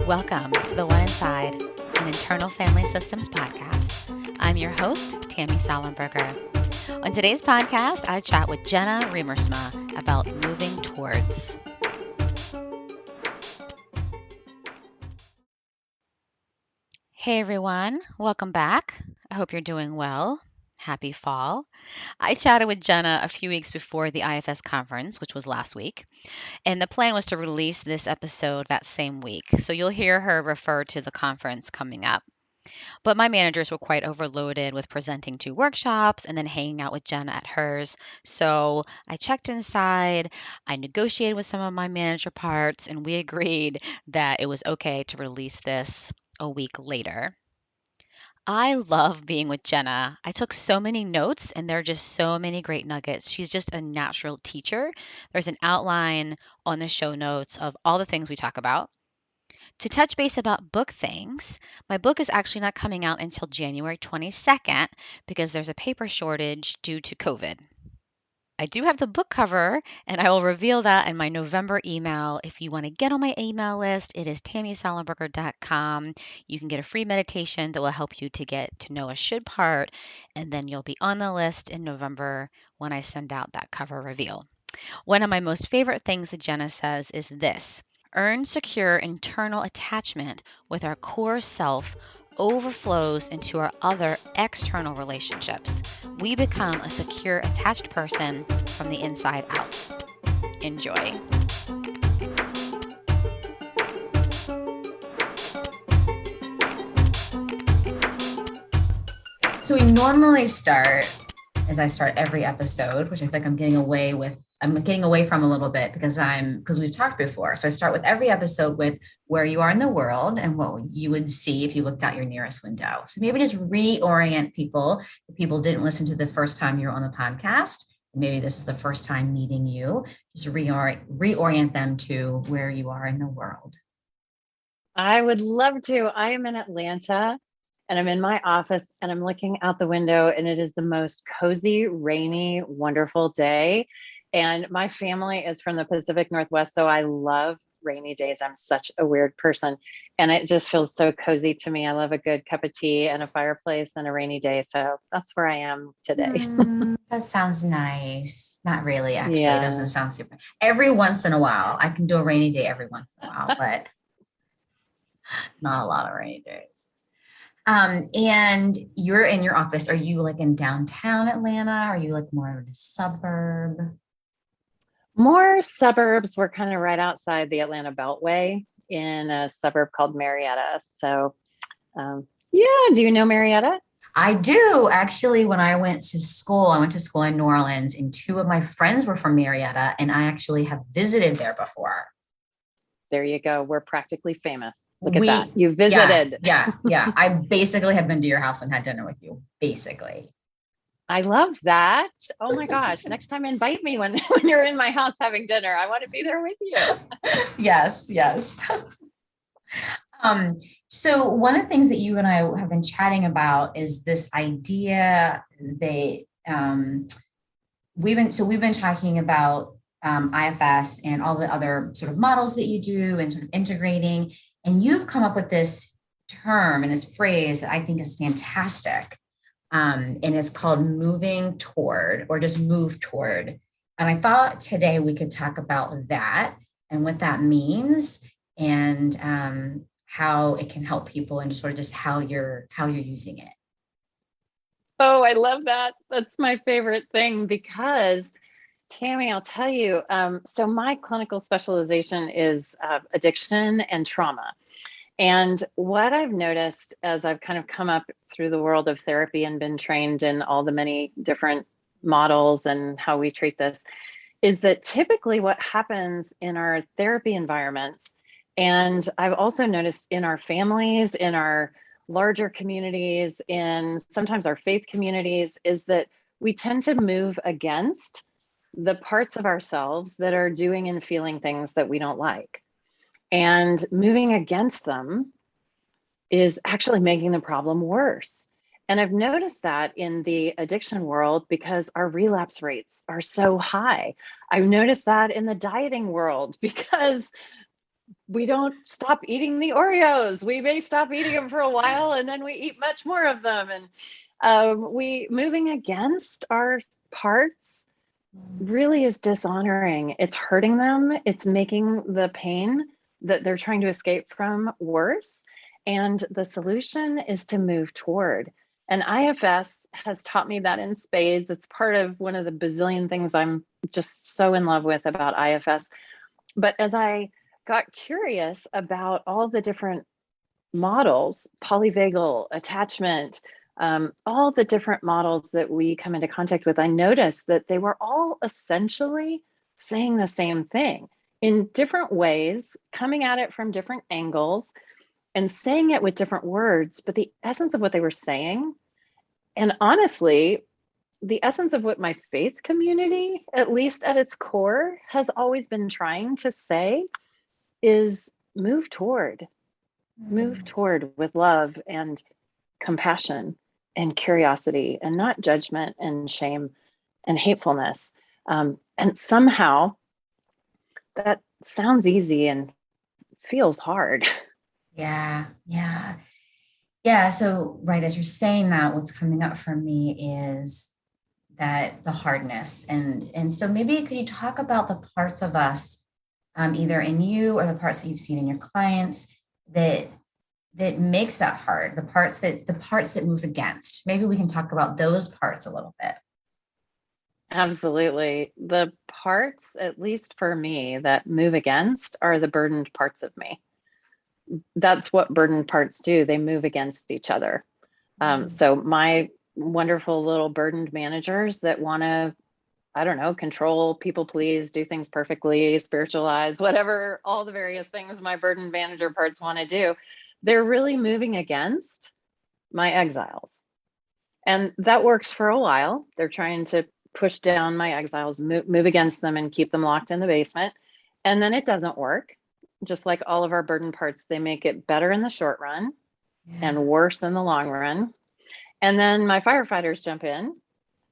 Welcome to The One Inside, an internal family systems podcast. I'm your host, Tammy Salenberger. On today's podcast, I chat with Jenna Riemersma about moving towards. Hey everyone, welcome back. I hope you're doing well. Happy fall. I chatted with Jenna a few weeks before the IFS conference, which was last week, and the plan was to release this episode that same week. So you'll hear her refer to the conference coming up. But my managers were quite overloaded with presenting 2 workshops and then hanging out with Jenna at hers. So I checked inside, I negotiated with some of my manager parts, and we agreed that it was okay to release this a week later. I love being with Jenna. I took so many notes, and there are just so many great nuggets. She's just a natural teacher. There's an outline on the show notes of all the things we talk about. To touch base about book things, my book is actually not coming out until January 22nd because there's a paper shortage due to COVID. I do have the book cover, and I will reveal that in my November email. If you want to get on my email list, it is tammysalenberger.com. You can get a free meditation that will help you to get to know a should part, and then you'll be on the list in November when I send out that cover reveal. One of my most favorite things that Jenna says is this: earn secure internal attachment with our core self overflows into our other external relationships. We become a secure, attached person from the inside out. Enjoy. So we normally start, as I start every episode, which I feel like I'm getting away from a little bit because we've talked before. So I start with every episode with where you are in the world and what you would see if you looked out your nearest window. So maybe just reorient people. If people didn't listen to the first time you were on the podcast, maybe this is the first time meeting you, just reorient them to where you are in the world. I would love to. I am in Atlanta and I'm in my office and I'm looking out the window and it is the most cozy, rainy, wonderful day. And my family is from the Pacific Northwest, so I love rainy days. I'm such a weird person and it just feels so cozy to me. I love a good cup of tea and a fireplace and a rainy day. So that's where I am today. That sounds nice. Not really, actually. It Yeah. doesn't sound super. Every once in a while, I can do a rainy day every once in a while, but not a lot of rainy days. And you're in your office. Are you like in downtown Atlanta? Are you like more of a suburb? More suburbs. We're kind of right outside the Atlanta Beltway in a suburb called Marietta. So, yeah. Do you know Marietta? I do. Actually, when I went to school in New Orleans, and 2 of my friends were from Marietta, and I actually have visited there before. There you go. We're practically famous. Look at that. You visited. Yeah. I basically have been to your house and had dinner with you, basically. I love that. Oh my gosh. Next time invite me when you're in my house having dinner. I want to be there with you. Yes. So one of the things that you and I have been chatting about is this idea that we've been talking about IFS and all the other sort of models that you do and sort of integrating, and you've come up with this term and this phrase that I think is fantastic. And it's called moving toward, or just move toward. And I thought today we could talk about that and what that means and how it can help people and just how you're using it. Oh, I love that. That's my favorite thing because Tammy, I'll tell you, so my clinical specialization is addiction and trauma. And what I've noticed as I've kind of come up through the world of therapy and been trained in all the many different models and how we treat this is that typically what happens in our therapy environments, and I've also noticed in our families, in our larger communities, in sometimes our faith communities, is that we tend to move against the parts of ourselves that are doing and feeling things that we don't like. And moving against them is actually making the problem worse. And I've noticed that in the addiction world because our relapse rates are so high. I've noticed that in the dieting world because we don't stop eating the Oreos. We may stop eating them for a while and then we eat much more of them. And we moving against our parts really is dishonoring. It's hurting them. It's making the pain that they're trying to escape from worse. And the solution is to move toward. And IFS has taught me that in spades. It's part of one of the bazillion things I'm just so in love with about IFS. But as I got curious about all the different models, polyvagal attachment, all the different models that we come into contact with, I noticed that they were all essentially saying the same thing in different ways, coming at it from different angles and saying it with different words. But the essence of what they were saying, and honestly, the essence of what my faith community, at least at its core, has always been trying to say is move toward with love and compassion and curiosity and not judgment and shame and hatefulness. And somehow that sounds easy and feels hard. Yeah. Yeah. Yeah. So, right, as you're saying that, what's coming up for me is that the hardness. And so maybe could you talk about the parts of us, either in you or the parts that you've seen in your clients that makes that hard, the parts that move against. Maybe we can talk about those parts a little bit. Absolutely. The parts, at least for me, that move against are the burdened parts of me. That's what burdened parts do. They move against each other. So my wonderful little burdened managers that want to, I don't know, control, people please, do things perfectly, spiritualize, whatever, all the various things my burdened manager parts want to do, they're really moving against my exiles. And that works for a while. They're trying to push down my exiles, move against them and keep them locked in the basement. And then it doesn't work. Just like all of our burden parts, they make it better in the short run and worse in the long run. And then my firefighters jump in.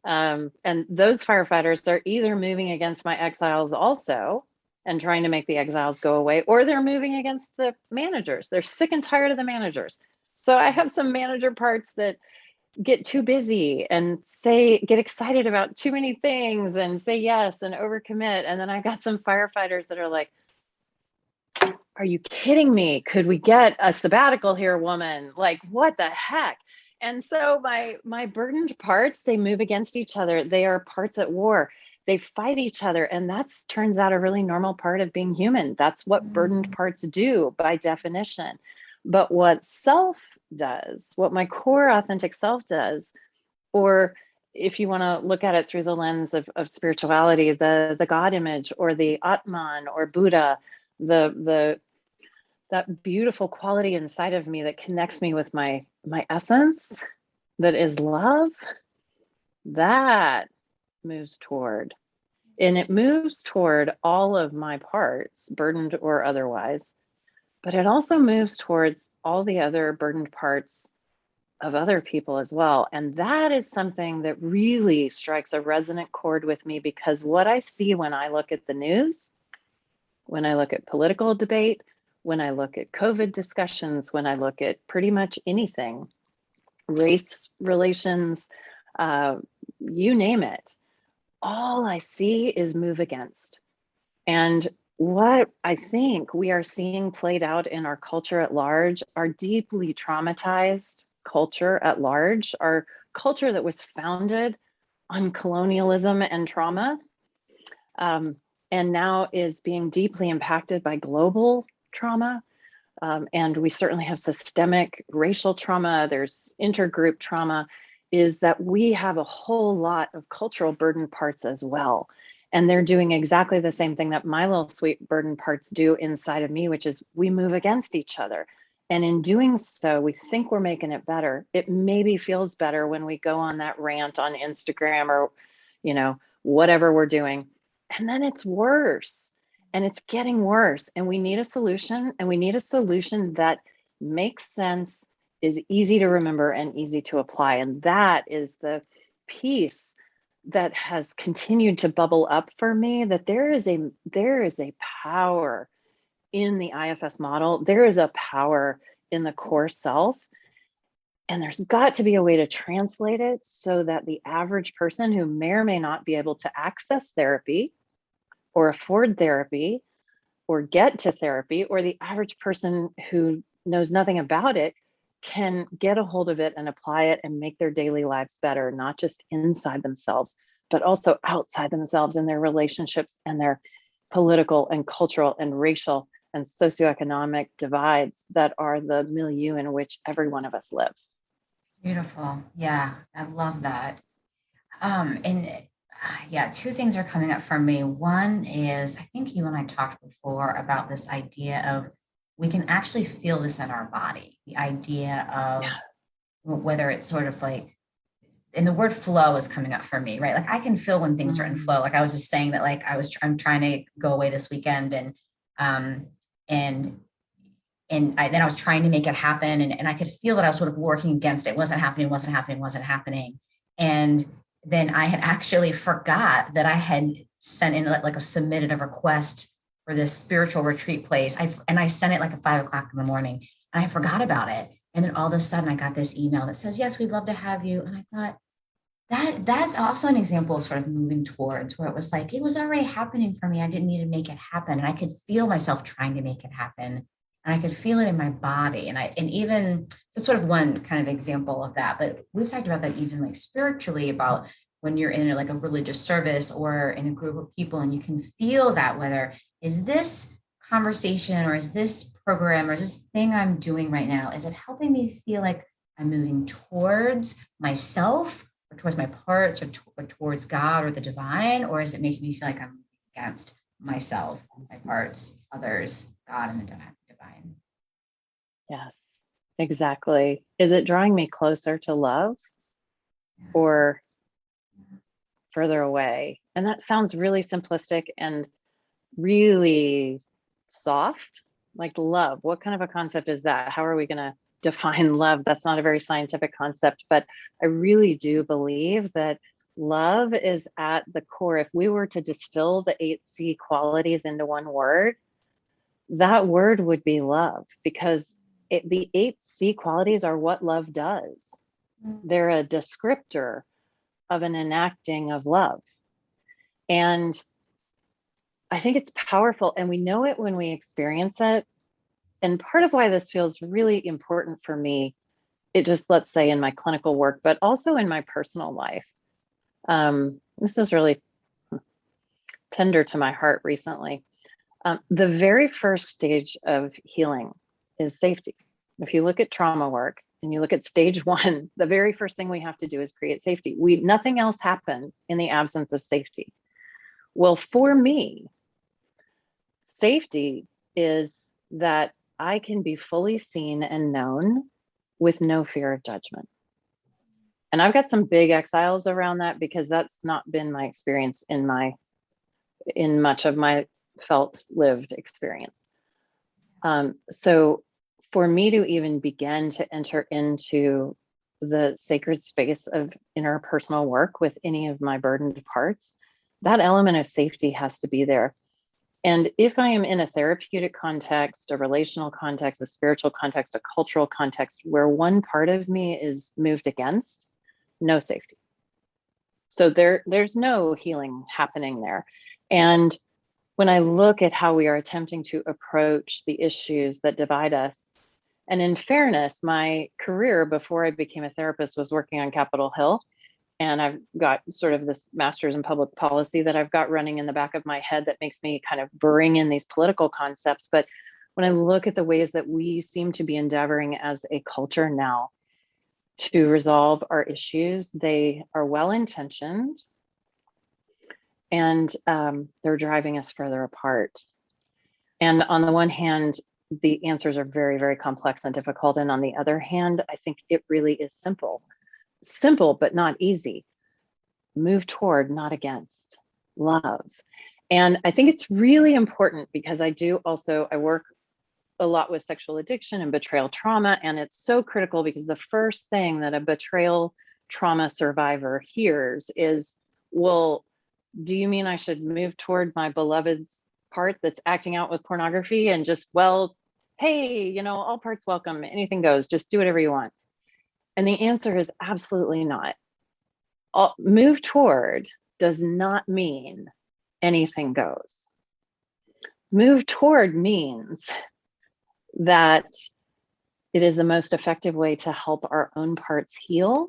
And those firefighters are either moving against my exiles also and trying to make the exiles go away, or they're moving against the managers. They're sick and tired of the managers. So I have some manager parts that get too busy and get excited about too many things and say yes and overcommit. And then I got some firefighters that are like, are you kidding me? Could we get a sabbatical here, woman? Like, what the heck? And so my burdened parts, they move against each other. They are parts at war. They fight each other. And that's turns out a really normal part of being human. That's what burdened parts do by definition. But what self does, what my core authentic self does, or if you want to look at it through the lens of spirituality, the God image or the Atman or Buddha, that beautiful quality inside of me that connects me with my essence, that is love, that moves toward. And it moves toward all of my parts, burdened or otherwise, but it also moves towards all the other burdened parts of other people as well. And that is something that really strikes a resonant chord with me, because what I see when I look at the news, when I look at political debate, when I look at COVID discussions, when I look at pretty much anything, race relations, you name it, all I see is move against. And what I think we are seeing played out in our culture at large, our deeply traumatized culture at large, our culture that was founded on colonialism and trauma, and now is being deeply impacted by global trauma. And we certainly have systemic racial trauma, there's intergroup trauma, is that we have a whole lot of cultural burden parts as well. And they're doing exactly the same thing that my little sweet burden parts do inside of me, which is we move against each other. And in doing so, we think we're making it better. It maybe feels better when we go on that rant on Instagram or, whatever we're doing. And then it's worse. And it's getting worse. And we need a solution. And we need a solution that makes sense, is easy to remember, and easy to apply. And that is the piece that has continued to bubble up for me, that there is a power in the IFS model, there is a power in the core self. And there's got to be a way to translate it so that the average person who may or may not be able to access therapy or afford therapy or get to therapy, or the average person who knows nothing about it can get a hold of it and apply it and make their daily lives better, not just inside themselves, but also outside themselves in their relationships and their political and cultural and racial and socioeconomic divides that are the milieu in which every one of us lives. Beautiful. Yeah, I love that. And yeah, two things are coming up for me. One is I think you and I talked before about this idea of we can actually feel this in our body. The idea of whether it's sort of like, and the word flow is coming up for me, right? Like I can feel when things are in flow. Like I was just saying that, like I'm trying to go away this weekend, um, and then I was trying to make it happen, and I could feel that I was sort of working against it. It wasn't happening. And then I had actually forgot that I had sent in like submitted a request for this spiritual retreat place. I sent it like at 5 o'clock in the morning, and I forgot about it. And then all of a sudden I got this email that says, yes, we'd love to have you. And I thought, that's also an example of sort of moving towards where it was like it was already happening for me. I didn't need to make it happen. And I could feel myself trying to make it happen. And I could feel it in my body. And even so sort of one kind of example of that. But we've talked about that even like spiritually, about when you're in like a religious service or in a group of people, and you can feel that, whether is this conversation or is this program or is this thing I'm doing right now, is it helping me feel like I'm moving towards myself, or towards my parts, or towards God or the divine, or is it making me feel like I'm against myself, my parts, others, God, and the divine? Yes, exactly. Is it drawing me closer to love or further away? And that sounds really simplistic and really soft, like love. What kind of a concept is that? How are we going to define love? That's not a very scientific concept, but I really do believe that love is at the core. If we were to distill the 8C qualities into one word, that word would be love, because the 8C qualities are what love does. They're a descriptor of an enacting of love. And I think it's powerful, and we know it when we experience it. And part of why this feels really important for me, it just, let's say in my clinical work, but also in my personal life. This is really tender to my heart recently. The very first stage of healing is safety. If you look at trauma work and you look at stage one, the very first thing we have to do is create safety. Nothing else happens in the absence of safety. Well, for me, safety is that I can be fully seen and known with no fear of judgment. And I've got some big exiles around that, because that's not been my experience in much of my felt lived experience. So for me to even begin to enter into the sacred space of interpersonal work with any of my burdened parts, that element of safety has to be there. And if I am in a therapeutic context, a relational context, a spiritual context, a cultural context where one part of me is moved against, no safety. So there's no healing happening there. And when I look at how we are attempting to approach the issues that divide us, and in fairness, my career before I became a therapist was working on Capitol Hill. And I've got sort of this master's in public policy that I've got running in the back of my head that makes me kind of bring in these political concepts. But when I look at the ways that we seem to be endeavoring as a culture now to resolve our issues, they are well-intentioned, and they're driving us further apart. And on the one hand, the answers are very, very complex and difficult. And on the other hand, I think it really is simple, but not easy. Move toward, not against, love. And I think it's really important, because I work a lot with sexual addiction and betrayal trauma. And it's so critical, because the first thing that a betrayal trauma survivor hears is, well, do you mean I should move toward my beloved's part that's acting out with pornography and just, well, hey, all parts welcome, anything goes, just do whatever you want? And the answer is absolutely not. Move toward does not mean anything goes. Move toward means that it is the most effective way to help our own parts heal.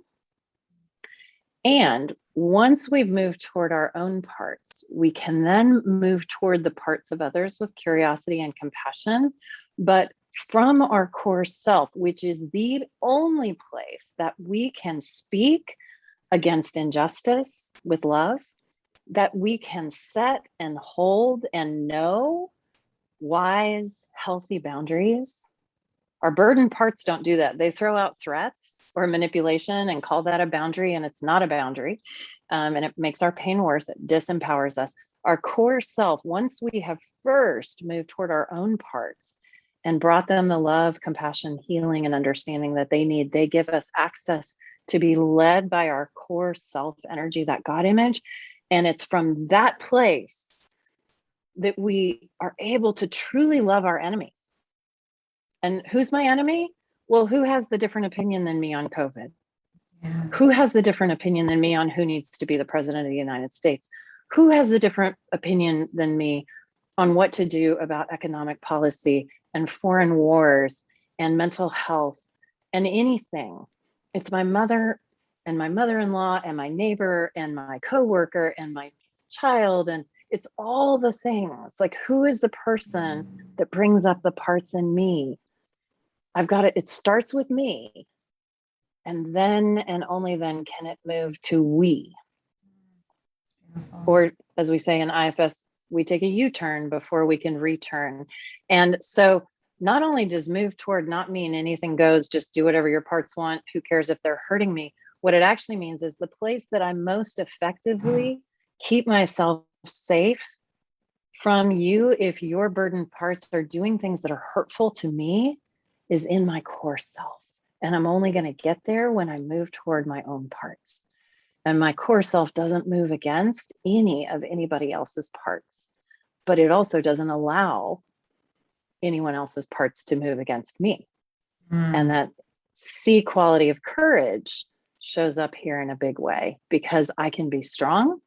And once we've moved toward our own parts, we can then move toward the parts of others with curiosity and compassion, but from our core self, which is the only place that we can speak against injustice with love, that we can set and hold and know wise, healthy boundaries. Our burdened parts don't do that. They throw out threats or manipulation and call that a boundary, and it's not a boundary. And it makes our pain worse. It disempowers us. Our core self, once we have first moved toward our own parts and brought them the love, compassion, healing, and understanding that they need, they give us access to be led by our core self energy, that God image. And it's from that place that we are able to truly love our enemies. And who's my enemy? Well, who has the different opinion than me on COVID? Yeah. Who has the different opinion than me on who needs to be the president of the United States? Who has the different opinion than me on what to do about economic policy and foreign wars and mental health and anything? It's my mother and my mother-in-law and my neighbor and my coworker and my child. And it's all the things. Like, who is the person that brings up the parts in me? I've got it. It starts with me. And then and only then can it move to we. Beautiful. Or as we say in IFS, we take a U-turn before we can return. And so not only does move toward not mean anything goes, just do whatever your parts want, who cares if they're hurting me? What it actually means is the place that I most effectively keep myself safe from you, if your burdened parts are doing things that are hurtful to me, is in my core self. And I'm only going to get there when I move toward my own parts. And my core self doesn't move against any of anybody else's parts, but it also doesn't allow anyone else's parts to move against me. And that C quality of courage shows up here in a big way, because I can be strong.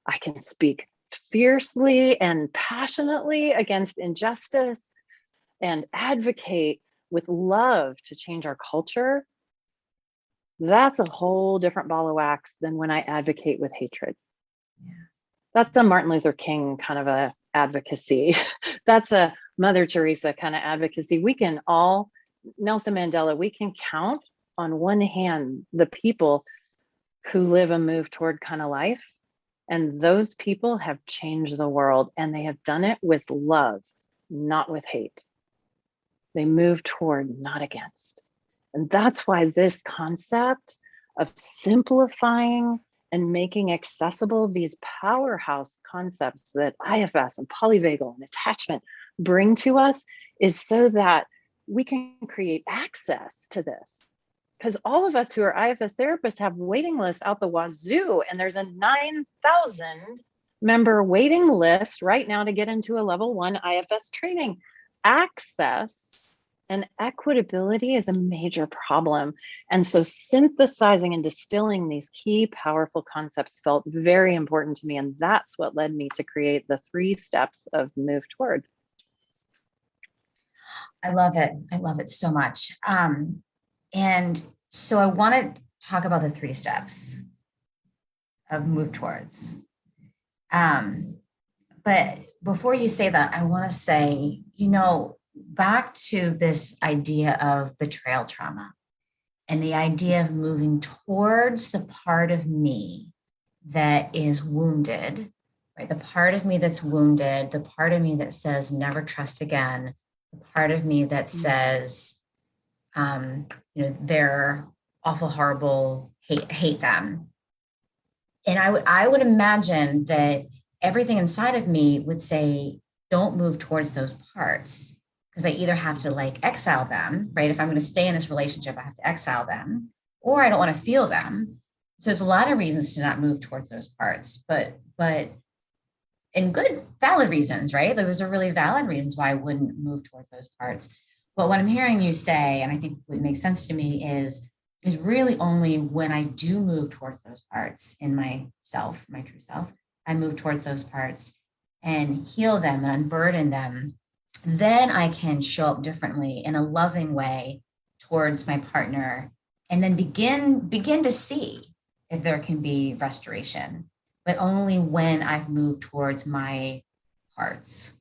I can speak fiercely and passionately against injustice and advocate with love to change our culture. That's a whole different ball of wax than when I advocate with hatred. Yeah. That's a Martin Luther King kind of a advocacy. That's a Mother Teresa kind of advocacy. We can all, Nelson Mandela, we can count on one hand the people who live a move toward kind of life. And those people have changed the world, and they have done it with love, not with hate. They move toward, not against. And that's why this concept of simplifying and making accessible these powerhouse concepts that IFS and polyvagal and attachment bring to us is so that we can create access to this. Because all of us who are IFS therapists have waiting lists out the wazoo, and there's a 9,000 member waiting list right now to get into a level 1 IFS training. Access and equitability is a major problem. And so synthesizing and distilling these key powerful concepts felt very important to me. And that's what led me to create the 3 steps of Move Toward. I love it. I love it so much. And so I want to talk about the 3 steps of Move Towards. But before you say that, I want to say, back to this idea of betrayal trauma and the idea of moving towards the part of me that is wounded, right? The part of me that's wounded, the part of me that says never trust again, the part of me that says, they're awful, horrible, hate them. And I would imagine that everything inside of me would say, don't move towards those parts, because I either have to exile them, right? If I'm going to stay in this relationship, I have to exile them, or I don't want to feel them. So there's a lot of reasons to not move towards those parts, but and good, valid reasons, right? Like those are really valid reasons why I wouldn't move towards those parts. But what I'm hearing you say, and I think what makes sense to me is really only when I do move towards those parts in myself, my true self, I move towards those parts and heal them and unburden them, then I can show up differently in a loving way towards my partner, and then begin to see if there can be restoration, but only when I've moved towards my parts.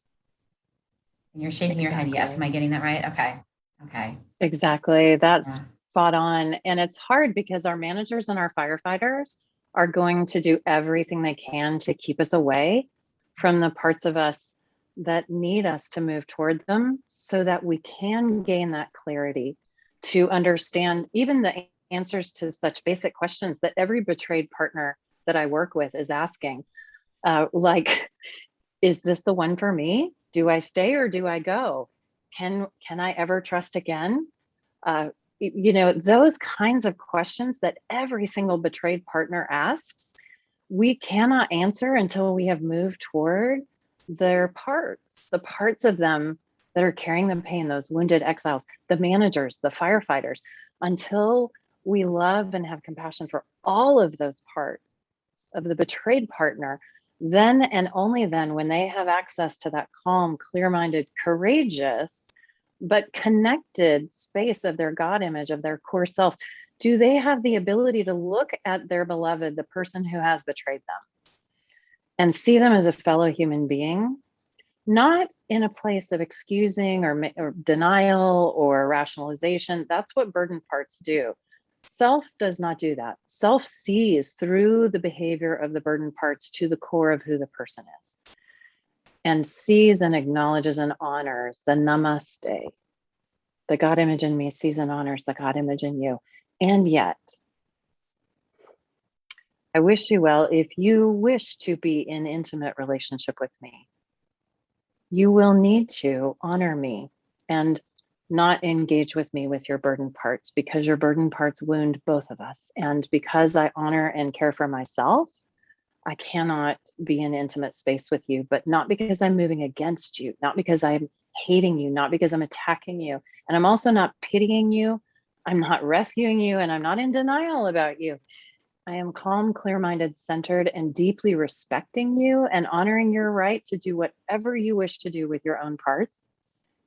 And you're shaking your head. Yes. Am I getting that right? Okay. Okay. Exactly. That's Yeah. spot on. And it's hard because our managers and our firefighters are going to do everything they can to keep us away from the parts of us that need us to move toward them, so that we can gain that clarity to understand even the answers to such basic questions that every betrayed partner that I work with is asking. Like, is this the one for me? Do I stay or do I go? Can I ever trust again? Those kinds of questions that every single betrayed partner asks, we cannot answer until we have moved toward their parts, the parts of them that are carrying the pain, those wounded exiles, the managers, the firefighters, until we love and have compassion for all of those parts of the betrayed partner. Then and only then, when they have access to that calm, clear-minded, courageous, but connected space of their God image, of their core self, do they have the ability to look at their beloved, the person who has betrayed them, and see them as a fellow human being, not in a place of excusing or denial or rationalization. That's what burdened parts do. Self does not do that. Self sees through the behavior of the burdened parts to the core of who the person is, and sees and acknowledges and honors the namaste. The God image in me sees and honors the God image in you. And yet, I wish you well. If you wish to be in intimate relationship with me, you will need to honor me and not engage with me with your burdened parts, because your burdened parts wound both of us. And because I honor and care for myself, I cannot be in intimate space with you, but not because I'm moving against you, not because I'm hating you, not because I'm attacking you. And I'm also not pitying you. I'm not rescuing you, and I'm not in denial about you. I am calm, clear-minded, centered, and deeply respecting you and honoring your right to do whatever you wish to do with your own parts,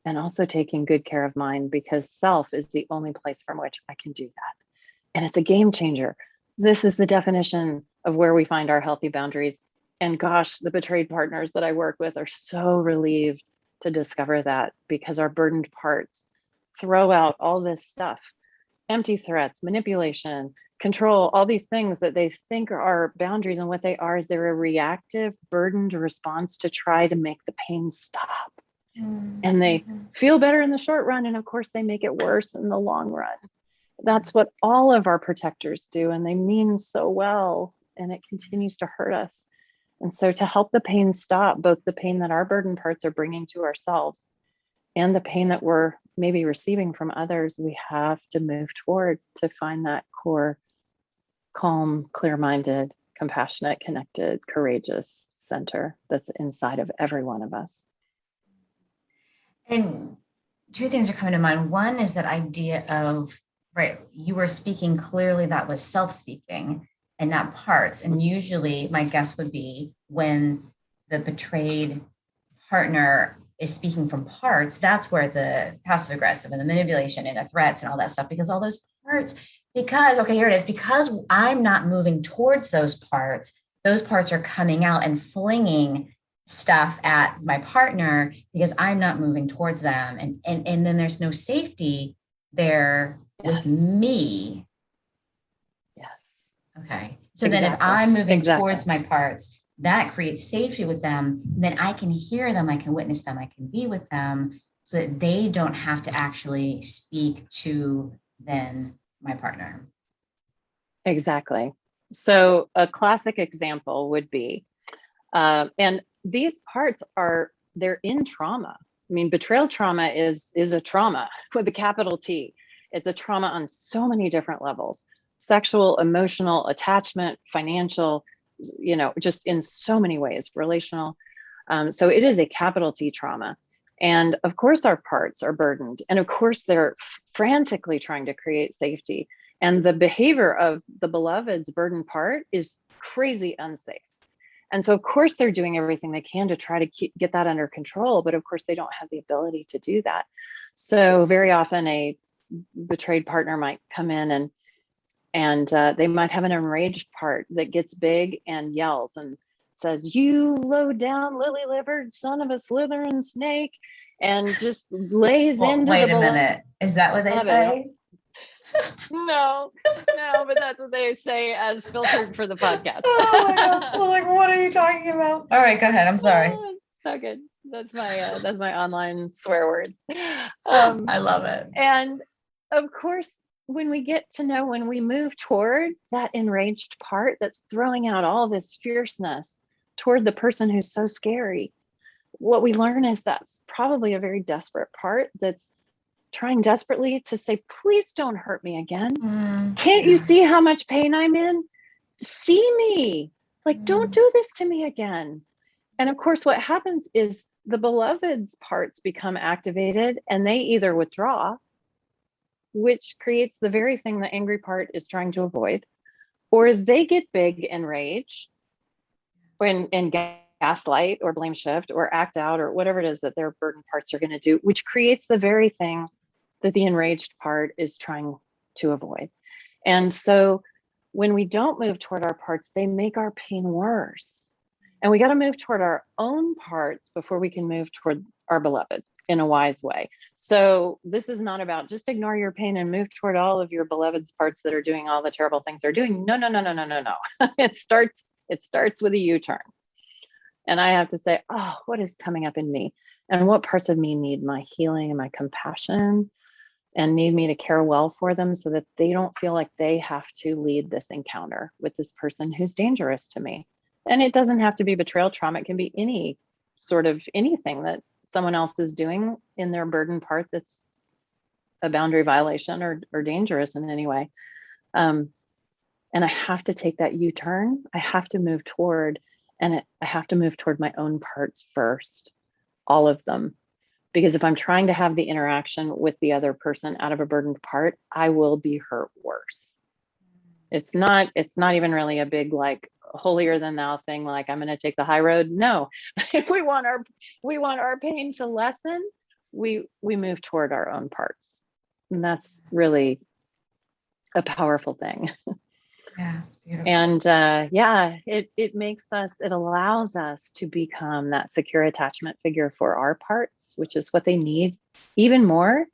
and also taking good care of mine, because self is the only place from which I can do that. And it's a game changer. This is the definition of where we find our healthy boundaries. And gosh, the betrayed partners that I work with are so relieved to discover that, because our burdened parts throw out all this stuff, empty threats, manipulation, control, all these things that they think are boundaries. And what they are is they're a reactive, burdened response to try to make the pain stop. And they feel better in the short run. And of course, they make it worse in the long run. That's what all of our protectors do. And they mean so well, and it continues to hurt us. And so to help the pain stop, both the pain that our burden parts are bringing to ourselves and the pain that we're maybe receiving from others, we have to move toward to find that core, calm, clear-minded, compassionate, connected, courageous center that's inside of every one of us. And two things are coming to mind. One is that idea of, right, you were speaking clearly, that was self-speaking and not parts. And usually my guess would be when the betrayed partner is speaking from parts, that's where the passive aggressive and the manipulation and the threats and all that stuff, because all those parts, because, okay, here it is, because I'm not moving towards those parts are coming out and flinging stuff at my partner because I'm not moving towards them. And then there's no safety there with me. Yes. Okay. So then if I'm moving towards my parts, that creates safety with them. Then I can hear them, I can witness them, I can be with them, so that they don't have to actually speak to then my partner. Exactly. So a classic example would be, and these parts they're in trauma. I mean, betrayal trauma is a trauma with a capital T. It's a trauma on so many different levels: sexual, emotional, attachment, financial, just in so many ways, relational. So it is a capital T trauma. And of course, our parts are burdened. And of course, they're frantically trying to create safety. And the behavior of the beloved's burdened part is crazy unsafe. And so, of course, they're doing everything they can to try to get that under control. But of course, they don't have the ability to do that. So very often a betrayed partner might come in and they might have an enraged part that gets big and yells and says, "You low down, lily-livered son of a Slytherin snake," and just lays into wait the a minute. Is that what they say? No, but that's what they say as filtered for the podcast. Oh my gosh. Well, like, what are you talking about? All right, go ahead. I'm sorry. Oh, it's so good. That's my online swear words. I love it. And of course, when we move toward that enraged part that's throwing out all this fierceness toward the person who's so scary, what we learn is that's probably a very desperate part that's trying desperately to say, "Please don't hurt me again. Can't you see how much pain I'm in? See me. Like, don't do this to me again." And of course, what happens is the beloved's parts become activated and they either withdraw, which creates the very thing the angry part is trying to avoid, or they get big and rage and gaslight or blame shift or act out or whatever it is that their burden parts are going to do, which creates the very thing that the enraged part is trying to avoid. And so when we don't move toward our parts, they make our pain worse. And we got to move toward our own parts before we can move toward our beloved in a wise way. So this is not about just ignore your pain and move toward all of your beloved's parts that are doing all the terrible things they're doing. No. It starts with a U-turn. And I have to say, oh, what is coming up in me? And what parts of me need my healing and my compassion and need me to care well for them so that they don't feel like they have to lead this encounter with this person who's dangerous to me. And it doesn't have to be betrayal trauma. It can be any sort of anything that someone else is doing in their burden part that's a boundary violation or dangerous in any way. And I have to take that U-turn. I have to move toward, I have to move toward my own parts first, all of them. Because if I'm trying to have the interaction with the other person out of a burdened part, I will be hurt worse. It's not even really a big like holier than thou thing, like I'm going to take the high road. No, if we want our pain to lessen, we move toward our own parts. And that's really a powerful thing. Yeah, it's beautiful. And it allows us to become that secure attachment figure for our parts, which is what they need even more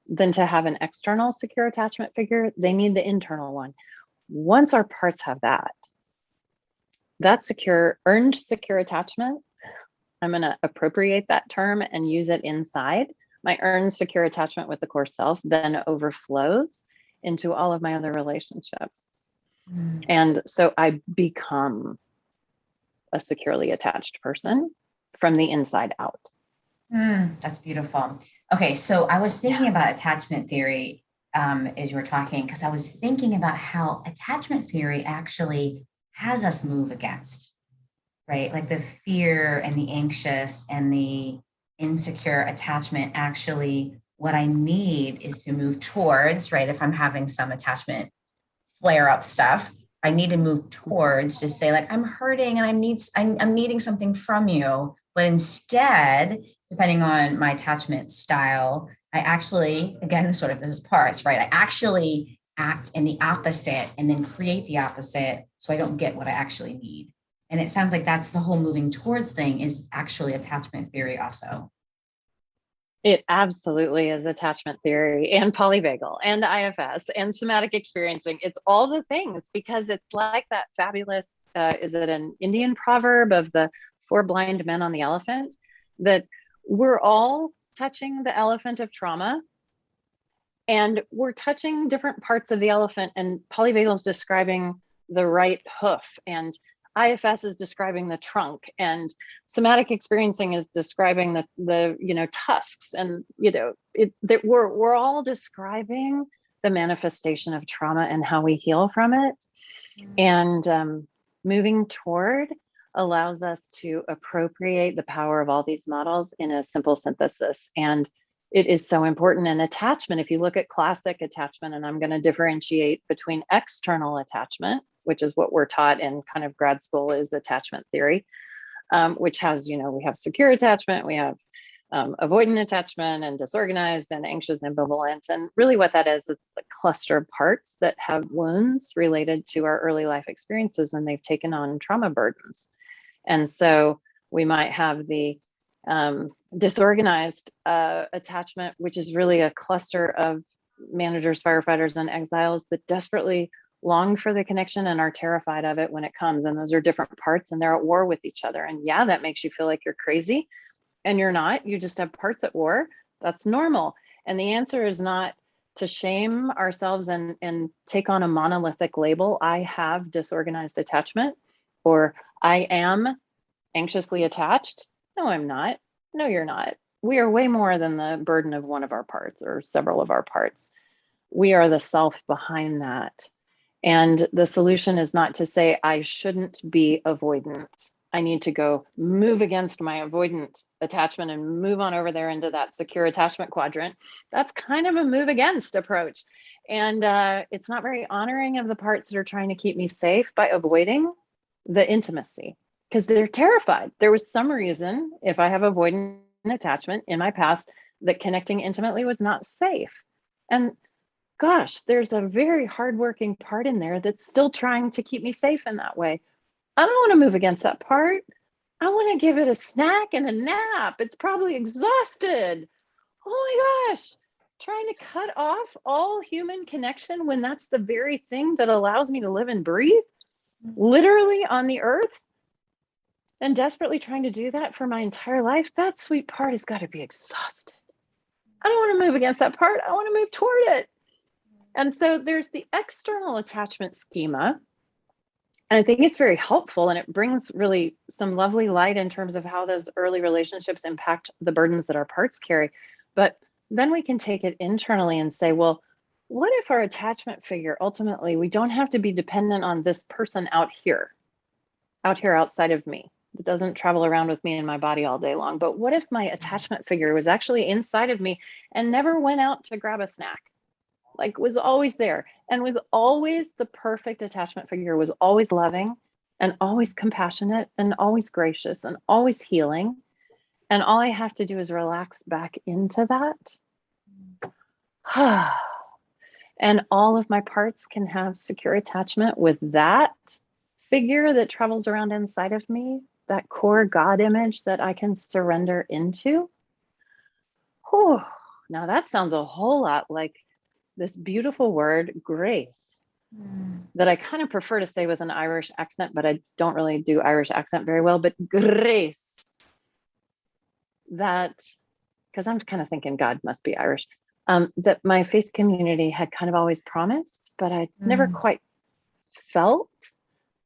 than to have an external secure attachment figure. They need the internal one. Once our parts have that secure, earned secure attachment, I'm going to appropriate that term and use it inside. My earned secure attachment with the core self then overflows into all of my other relationships. And so I become a securely attached person from the inside out. That's beautiful. Okay, so I was thinking about attachment theory as you were talking, because I was thinking about how attachment theory actually has us move against, right? Like the fear and the anxious and the insecure attachment, actually what I need is to move towards, right? If I'm having some attachment flare up stuff, I need to move towards to say like, I'm hurting and I'm needing something from you. But instead, depending on my attachment style, I actually, again, sort of those parts, right? I actually act in the opposite and then create the opposite so I don't get what I actually need. And it sounds like that's the whole moving towards thing is actually attachment theory also. It absolutely is attachment theory and polyvagal and IFS and somatic experiencing. It's all the things because it's like that fabulous, is it an Indian proverb of the 4 blind men on the elephant? That we're all touching the elephant of trauma and we're touching different parts of the elephant, and polyvagal is describing the right hoof and IFS is describing the trunk, and somatic experiencing is describing the tusks, and that we're all describing the manifestation of trauma and how we heal from it, and moving toward allows us to appropriate the power of all these models in a simple synthesis. And it is so important. And attachment, if you look at classic attachment, and I'm going to differentiate between external attachment, which is what we're taught in kind of grad school is attachment theory, which has, we have secure attachment, we have avoidant attachment and disorganized and anxious ambivalent. And really what that is, it's a cluster of parts that have wounds related to our early life experiences, and they've taken on trauma burdens. And so we might have the disorganized attachment, which is really a cluster of managers, firefighters, and exiles that desperately long for the connection and are terrified of it when it comes. And those are different parts and they're at war with each other. And yeah, that makes you feel like you're crazy, and you're not. You just have parts at war. That's normal. And the answer is not to shame ourselves and take on a monolithic label. I have disorganized attachment, or I am anxiously attached. No, I'm not. No, you're not. We are way more than the burden of one of our parts or several of our parts. We are the self behind that. And the solution is not to say, I shouldn't be avoidant. I need to go move against my avoidant attachment and move on over there into that secure attachment quadrant. That's kind of a move against approach. And it's not very honoring of the parts that are trying to keep me safe by avoiding the intimacy, because they're terrified. There was some reason, if I have avoidant attachment in my past, that connecting intimately was not safe. And gosh, there's a very hardworking part in there that's still trying to keep me safe in that way. I don't want to move against that part. I want to give it a snack and a nap. It's probably exhausted. Oh my gosh, trying to cut off all human connection when that's the very thing that allows me to live and breathe, literally on the earth, and desperately trying to do that for my entire life. That sweet part has got to be exhausted. I don't want to move against that part. I want to move toward it. And so there's the external attachment schema. And I think it's very helpful, and it brings really some lovely light in terms of how those early relationships impact the burdens that our parts carry. But then we can take it internally and say, well, what if our attachment figure, ultimately, we don't have to be dependent on this person out here outside of me, that doesn't travel around with me in my body all day long. But what if my attachment figure was actually inside of me and never went out to grab a snack? Like was always there and was always the perfect attachment figure, was always loving and always compassionate and always gracious and always healing. And all I have to do is relax back into that. And all of my parts can have secure attachment with that figure that travels around inside of me, that core God image that I can surrender into. Whew. Now that sounds a whole lot like this beautiful word, grace, that I kind of prefer to say with an Irish accent, but I don't really do Irish accent very well, but grace. That, because I'm kind of thinking God must be Irish, that my faith community had kind of always promised, but I never quite felt.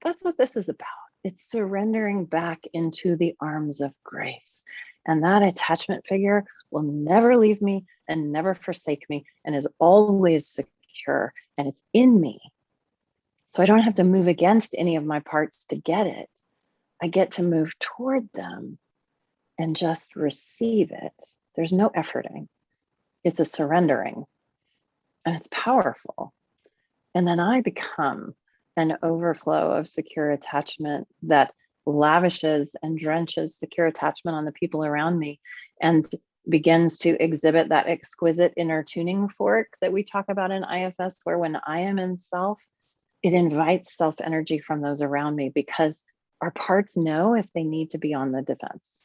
That's what this is about. It's surrendering back into the arms of grace. And that attachment figure will never leave me and never forsake me and is always secure, and it's in me. So I don't have to move against any of my parts to get it. I get to move toward them and just receive it. There's no efforting. It's a surrendering, and it's powerful. And then I become an overflow of secure attachment that lavishes and drenches secure attachment on the people around me and begins to exhibit that exquisite inner tuning fork that we talk about in IFS, where when I am in self, it invites self energy from those around me, because our parts know if they need to be on the defense.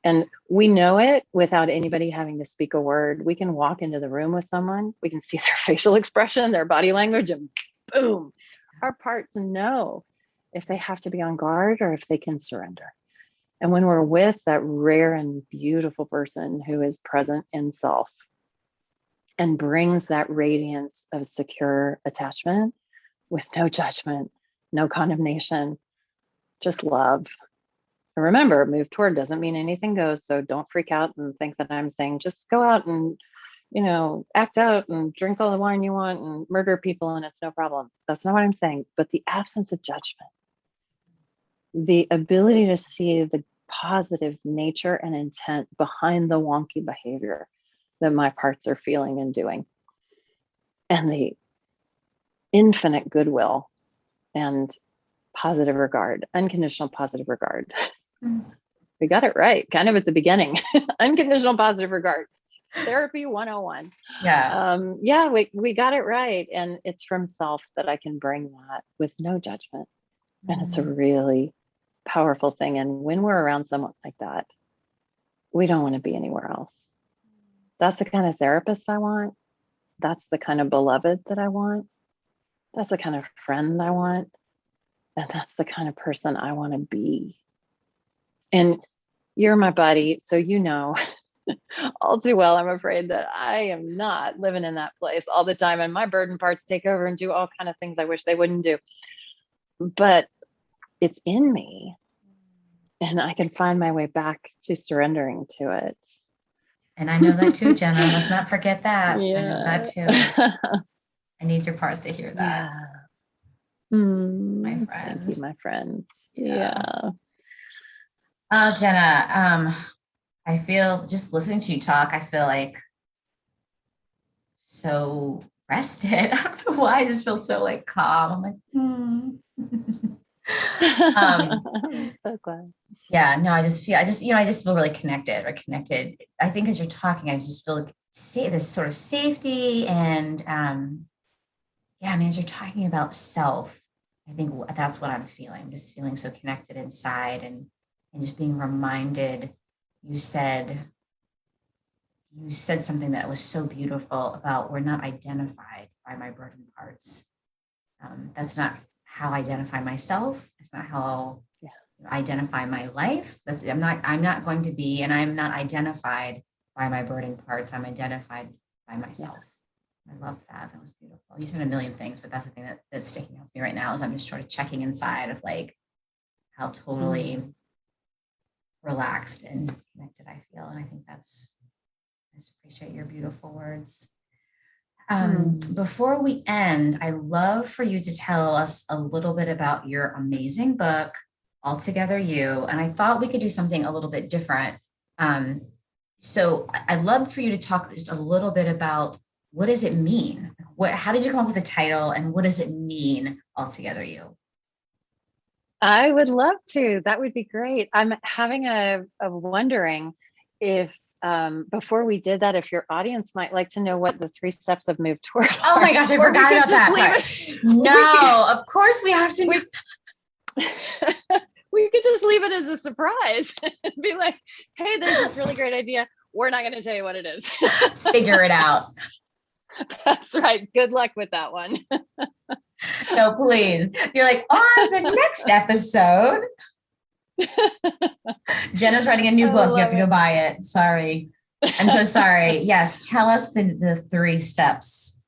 And we know it without anybody having to speak a word. We can walk into the room with someone, we can see their facial expression, their body language, and boom, our parts know if they have to be on guard or if they can surrender. And when we're with that rare and beautiful person who is present in self and brings that radiance of secure attachment with no judgment, no condemnation, just love. And remember, move toward doesn't mean anything goes. So don't freak out and think that I'm saying just go out and, act out and drink all the wine you want and murder people and it's no problem. That's not what I'm saying. But the absence of judgment, the ability to see the positive nature and intent behind the wonky behavior that my parts are feeling and doing, and the infinite goodwill and positive regard, unconditional positive regard. We got it right kind of at the beginning. Unconditional positive regard. Therapy 101. Yeah. We got it right. And it's from self that I can bring that with no judgment. And it's a really powerful thing. And when we're around someone like that, we don't want to be anywhere else. That's the kind of therapist I want. That's the kind of beloved that I want. That's the kind of friend I want. And that's the kind of person I want to be. And you're my buddy, so you know all too well, I'm afraid that I am not living in that place all the time. And my burden parts take over and do all kind of things I wish they wouldn't do. But it's in me. And I can find my way back to surrendering to it. And I know that too, Jenna. Let's not forget that. Yeah. I know that too. I need your parts to hear that. Yeah. My friend. Thank you, my friend. Yeah. Jenna, I feel just listening to you talk, I feel like so rested. I don't know why I just feel so like calm. I'm like, so glad. Yeah, no, I just feel really connected or connected. I think as you're talking, I just feel like this sort of safety and yeah, I mean, as you're talking about self, I think that's what I'm feeling. I'm just feeling so connected inside and just being reminded. You said something that was so beautiful about we're not identified by my burden parts. That's not how I identify myself. It's not how I identify my life. I'm not going to be, and I'm not identified by my burden parts. I'm identified by myself. I love that. That was beautiful. You said a million things, but that's the thing that's sticking out to me right now is I'm just sort of checking inside of like how totally relaxed and connected I feel. And I think I just appreciate your beautiful words. Before we end, I love for you to tell us a little bit about your amazing book, Altogether You. And I thought we could do something a little bit different. So I'd love for you to talk just a little bit about what does it mean? How did you come up with the title and what does it mean, Altogether You? I would love to. That would be great. I'm having a wondering if before we did that, if your audience might like to know what the 3 steps of move toward are. Oh my gosh, I forgot about that. No, of course we have to. We could just leave it as a surprise and be like, hey, there's this really great idea. We're not going to tell you what it is. Figure it out. That's right. Good luck with that one. No, please. You're like, on the next episode. Jenna's writing a new book. You have to go buy it. Sorry. I'm so sorry. Yes. Tell us the 3 steps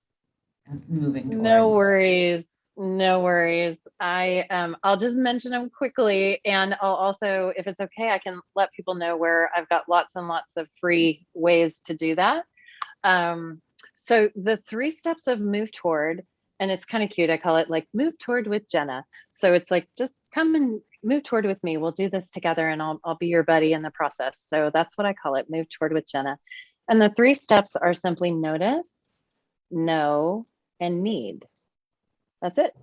of moving towards. No worries. No worries. I'll just mention them quickly. And I'll also, if it's okay, I can let people know where I've got lots and lots of free ways to do that. So the 3 steps of move toward, and it's kind of cute. I call it like move toward with Jenna. So it's like, just come and move toward with me. We'll do this together and I'll be your buddy in the process. So that's what I call it, move toward with Jenna. And the 3 steps are simply notice, know, and need. That's it.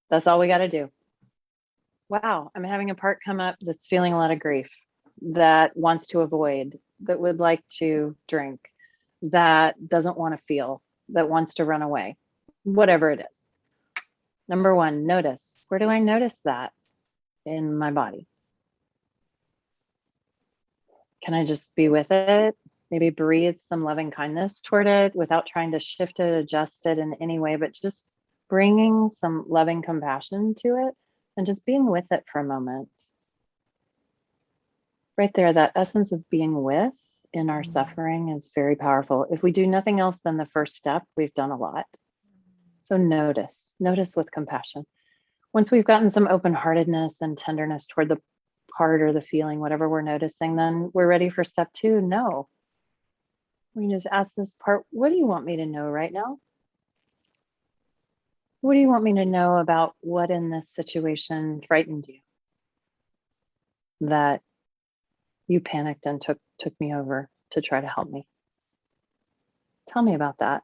That's all we got to do. Wow, I'm having a part come up that's feeling a lot of grief, that wants to avoid, that would like to drink, that doesn't want to feel, that wants to run away, whatever it is. Number 1, notice. Where do I notice that in my body? Can I just be with it? Maybe breathe some loving kindness toward it without trying to shift it, adjust it in any way, but just bringing some loving compassion to it and just being with it for a moment. Right there, that essence of being with in our suffering is very powerful. If we do nothing else than the first step, we've done a lot. So notice with compassion. Once we've gotten some open-heartedness and tenderness toward the part or the feeling, whatever we're noticing, then we're ready for step 2, know. We just ask this part, what do you want me to know right now? What do you want me to know about what in this situation frightened you? that you panicked and took me over to try to help me. Tell me about that.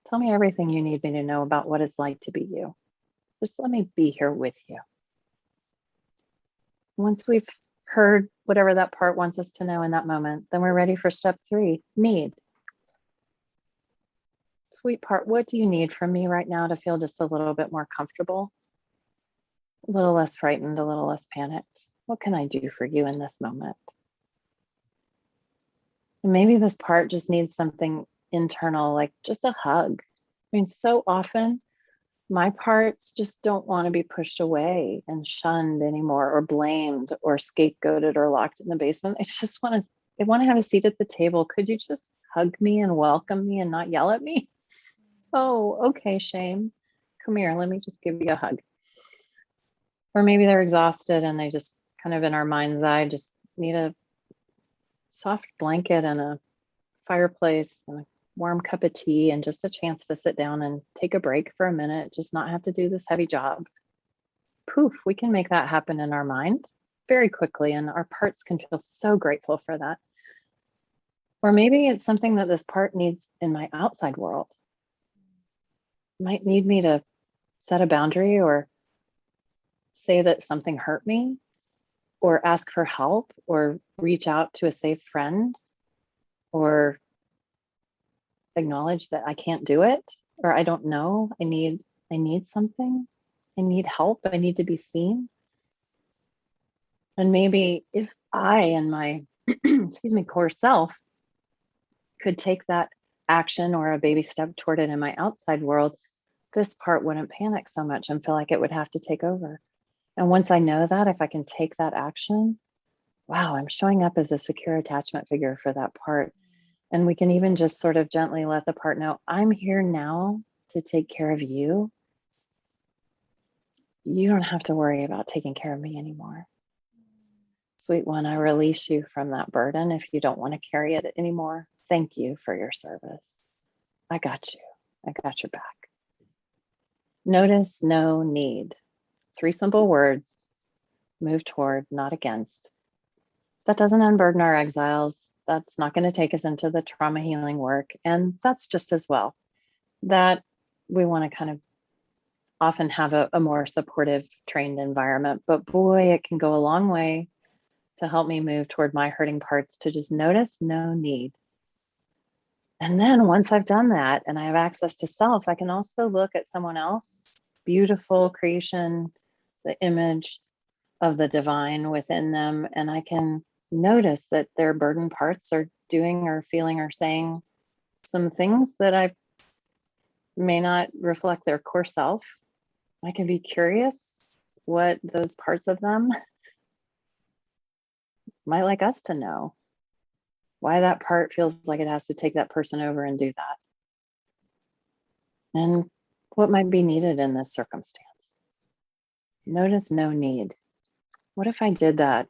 Tell me everything you need me to know about what it's like to be you. Just let me be here with you. Once we've heard whatever that part wants us to know in that moment, then we're ready for step 3, need. Sweet part, what do you need from me right now to feel just a little bit more comfortable? A little less frightened, a little less panicked? What can I do for you in this moment? And maybe this part just needs something internal, like just a hug. I mean, so often my parts just don't want to be pushed away and shunned anymore, or blamed or scapegoated or locked in the basement. They want to have a seat at the table. Could you just hug me and welcome me and not yell at me? Oh, okay, shame. Come here, let me just give you a hug. Or maybe they're exhausted and they just kind of in our mind's eye just need a soft blanket and a fireplace and a warm cup of tea and just a chance to sit down and take a break for a minute, just not have to do this heavy job. Poof, we can make that happen in our mind very quickly, and our parts can feel so grateful for that. Or maybe it's something that this part needs in my outside world. Might need me to set a boundary, or say that something hurt me, or ask for help, or reach out to a safe friend, or acknowledge that I can't do it, or I don't know, I need something, I need help, I need to be seen. And maybe if I and my core self could take that action or a baby step toward it in my outside world, this part wouldn't panic so much and feel like it would have to take over. And once I know that, if I can take that action, wow, I'm showing up as a secure attachment figure for that part. And we can even just sort of gently let the part know, I'm here now to take care of you. You don't have to worry about taking care of me anymore. Sweet one, I release you from that burden if you don't want to carry it anymore. Thank you for your service. I got you. I got your back. Notice, no, need. 3 simple words. Move toward, not against. That doesn't unburden our exiles. That's not going to take us into the trauma healing work. And that's just as well. That we want to kind of often have a more supportive, trained environment. But boy, it can go a long way to help me move toward my hurting parts, to just notice, no, need. And then once I've done that and I have access to self, I can also look at someone else, beautiful creation, the image of the divine within them, and I can notice that their burdened parts are doing or feeling or saying some things that I may not reflect their core self. I can be curious what those parts of them might like us to know, why that part feels like it has to take that person over and do that, and what might be needed in this circumstance. Notice, no, need. What if I did that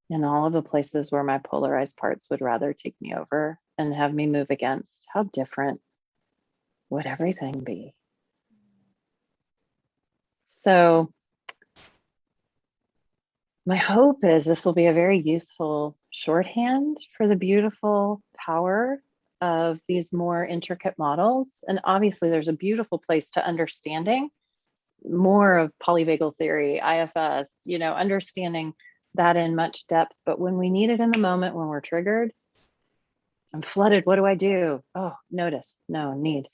in all of the places where my polarized parts would rather take me over and have me move against? How different would everything be? So my hope is this will be a very useful shorthand for the beautiful power of these more intricate models. And obviously there's a beautiful place to understanding more of polyvagal theory, IFS, understanding that in much depth. But when we need it in the moment, when we're triggered, I'm flooded, what do I do? Oh, notice, no, need.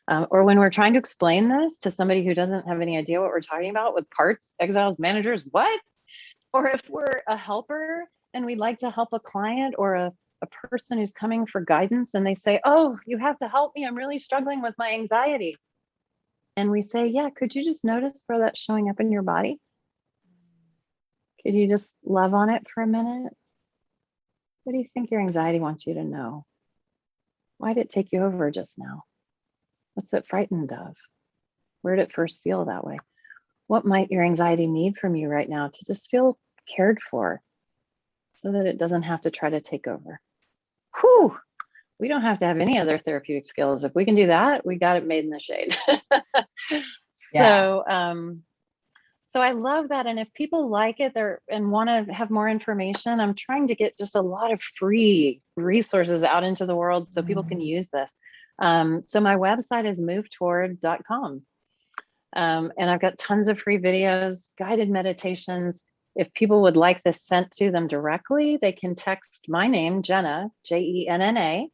Or when we're trying to explain this to somebody who doesn't have any idea what we're talking about with parts, exiles, managers, what? Or if we're a helper and we'd like to help a client or a person who's coming for guidance and they say, oh, you have to help me, I'm really struggling with my anxiety. And we say, yeah, could you just notice where that's showing up in your body? Could you just love on it for a minute? What do you think your anxiety wants you to know? Why did it take you over just now? What's it frightened of? Where did it first feel that way? What might your anxiety need from you right now to just feel cared for so that it doesn't have to try to take over? Whew, we don't have to have any other therapeutic skills. If we can do that, we got it made in the shade. Yeah. So I love that. And if people like it and want to have more information, I'm trying to get just a lot of free resources out into the world so people can use this. So my website is movetoward.com. And I've got tons of free videos, guided meditations. If people would like this sent to them directly, they can text my name, Jenna, Jenna,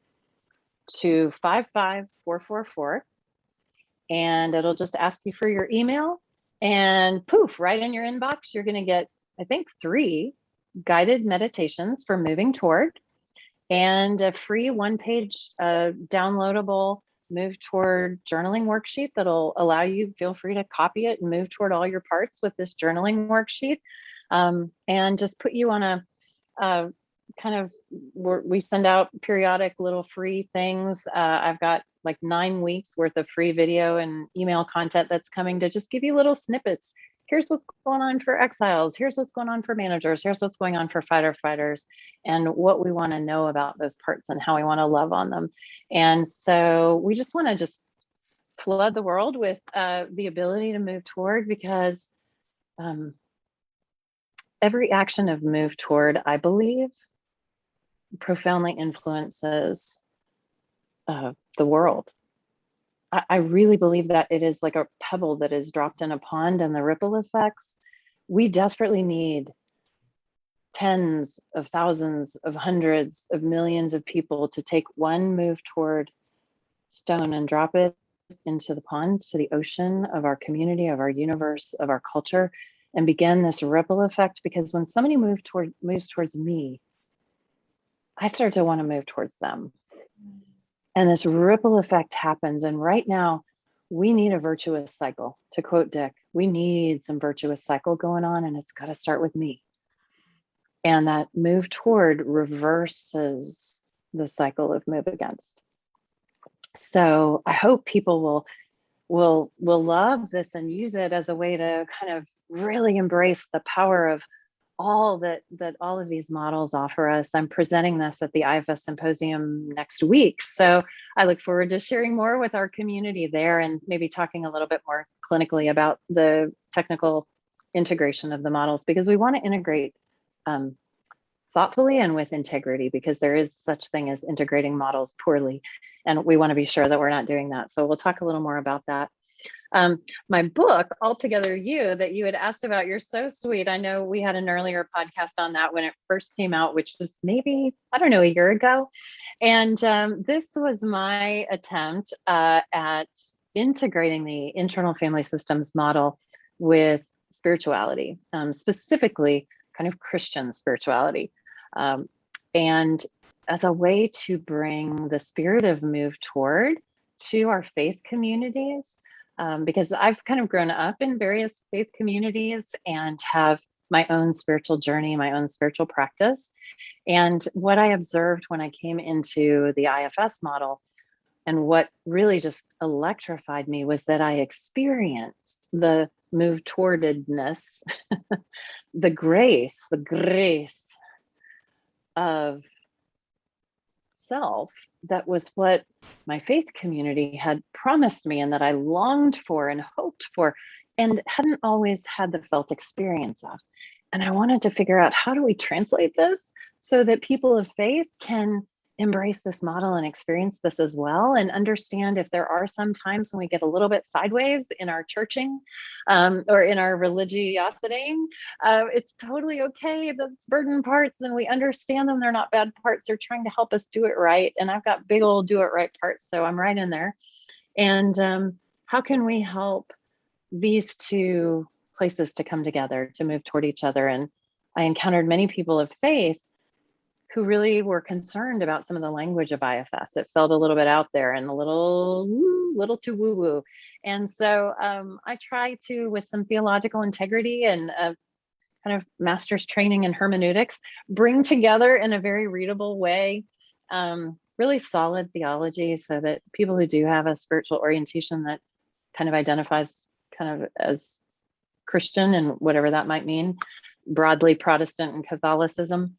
to 55444. And it'll just ask you for your email. And poof, right in your inbox, you're going to get, I think, 3 guided meditations for moving toward, and a free 1-page downloadable move toward journaling worksheet that'll allow you, feel free to copy it and move toward all your parts with this journaling worksheet. And just put you on a kind of, we send out periodic little free things. I've got like 9 weeks worth of free video and email content that's coming to just give you little snippets. Here's what's going on for exiles. Here's what's going on for managers. Here's what's going on for fighter fighters, and what we want to know about those parts and how we want to love on them. And so we just want to just flood the world with the ability to move toward, because every action of move toward, I believe, profoundly influences the world. I really believe that it is like a pebble that is dropped in a pond, and the ripple effects. We desperately need tens of thousands of hundreds of millions of people to take one move toward stone and drop it into the pond, to the ocean of our community, of our universe, of our culture, and begin this ripple effect. Because when somebody moves towards me, I start to want to move towards them. And this ripple effect happens. And right now, we need a virtuous cycle. To quote Dick, we need some virtuous cycle going on, and it's got to start with me. And that move toward reverses the cycle of move against. So I hope people will love this and use it as a way to kind of really embrace the power of all that all of these models offer us. I'm presenting this at the IFS Symposium next week. So I look forward to sharing more with our community there, and maybe talking a little bit more clinically about the technical integration of the models, because we want to integrate thoughtfully and with integrity, because there is such thing as integrating models poorly. And we want to be sure that we're not doing that. So we'll talk a little more about that. My book, Altogether You, that you had asked about, you're so sweet. I know we had an earlier podcast on that when it first came out, which was maybe, I don't know, a year ago. And this was my attempt at integrating the internal family systems model with spirituality, specifically kind of Christian spirituality. And as a way to bring the spirit of move toward to our faith communities. Because I've kind of grown up in various faith communities and have my own spiritual journey, my own spiritual practice. And what I observed when I came into the IFS model, and what really just electrified me, was that I experienced the move towardedness, the grace of self. That was what my faith community had promised me, and that I longed for and hoped for, and hadn't always had the felt experience of. And I wanted to figure out, how do we translate this so that people of faith can embrace this model and experience this as well, and understand if there are some times when we get a little bit sideways in our churching or in our religiosity. It's totally okay. That's burden parts, and we understand them. They're not bad parts. They're trying to help us do it right. And I've got big old do it right parts, so I'm right in there. And how can we help these two places to come together, to move toward each other? And I encountered many people of faith who really were concerned about some of the language of IFS. It felt a little bit out there and a little too woo-woo. And so I try to, with some theological integrity and kind of master's training in hermeneutics, bring together in a very readable way really solid theology, so that people who do have a spiritual orientation that kind of identifies kind of as Christian, and whatever that might mean, broadly Protestant and Catholicism,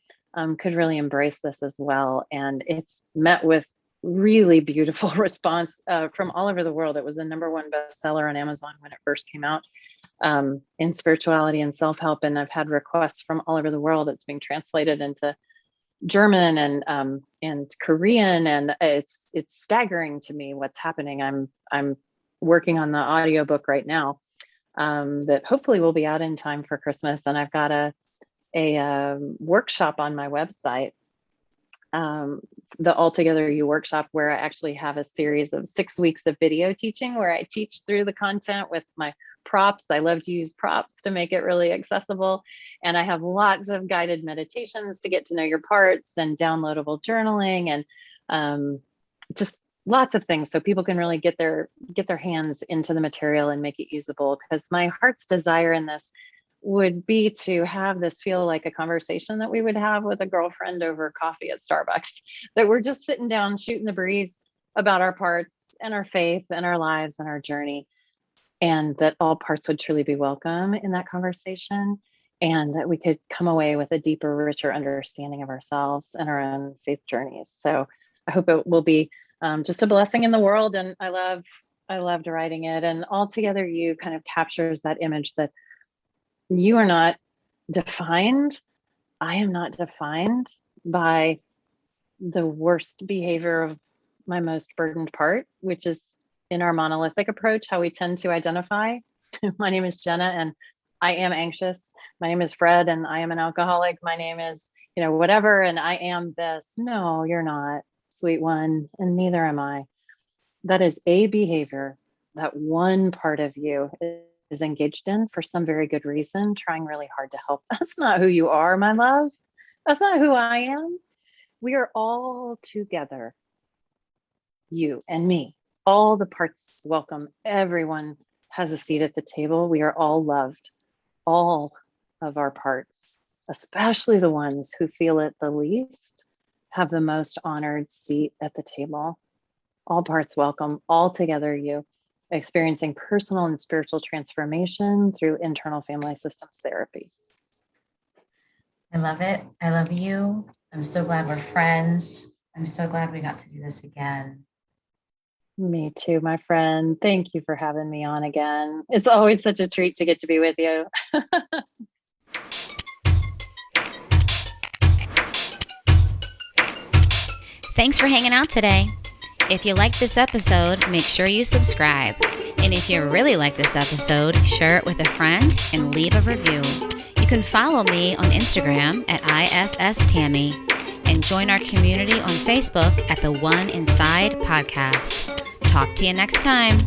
could really embrace this as well. And it's met with really beautiful response from all over the world. It was a #1 bestseller on Amazon when it first came out. in spirituality and self-help. And I've had requests from all over the world. It's being translated into German and Korean, and it's staggering to me what's happening. I'm working on the audiobook right now that hopefully will be out in time for Christmas, and I've got a workshop on my website, the Altogether You workshop, where I actually have a series of 6 weeks of video teaching where I teach through the content with my props. I love to use props to make it really accessible. And I have lots of guided meditations to get to know your parts, and downloadable journaling, and just lots of things so people can really get their hands into the material and make it usable. Because my heart's desire in this would be to have this feel like a conversation that we would have with a girlfriend over coffee at Starbucks, that we're just sitting down shooting the breeze about our parts and our faith and our lives and our journey, and that all parts would truly be welcome in that conversation, and that we could come away with a deeper, richer understanding of ourselves and our own faith journeys. So I hope it will be just a blessing in the world. And I loved writing it. And Altogether You kind of captures that image that you are not defined. I am not defined by the worst behavior of my most burdened part, which is in our monolithic approach, how we tend to identify. My name is Jenna and I am anxious. My name is Fred and I am an alcoholic. My name is, whatever, and I am this. No, you're not, sweet one, and neither am I. That is a behavior that one part of you is engaged in for some very good reason, trying really hard to help. That's not who you are, my love. That's not who I am. We are all together, you and me. All the parts welcome. Everyone has a seat at the table. We are all loved. All of our parts, especially the ones who feel it the least, have the most honored seat at the table. All parts welcome. Altogether You, experiencing personal and spiritual transformation through internal family systems therapy. I love it. I love you. I'm so glad we're friends. I'm so glad we got to do this again. Me too, my friend. Thank you for having me on again. It's always such a treat to get to be with you. Thanks for hanging out today. If you liked this episode, make sure you subscribe. And if you really like this episode, share it with a friend and leave a review. You can follow me on Instagram at IFS Tammy and join our community on Facebook at the One Inside Podcast. Talk to you next time.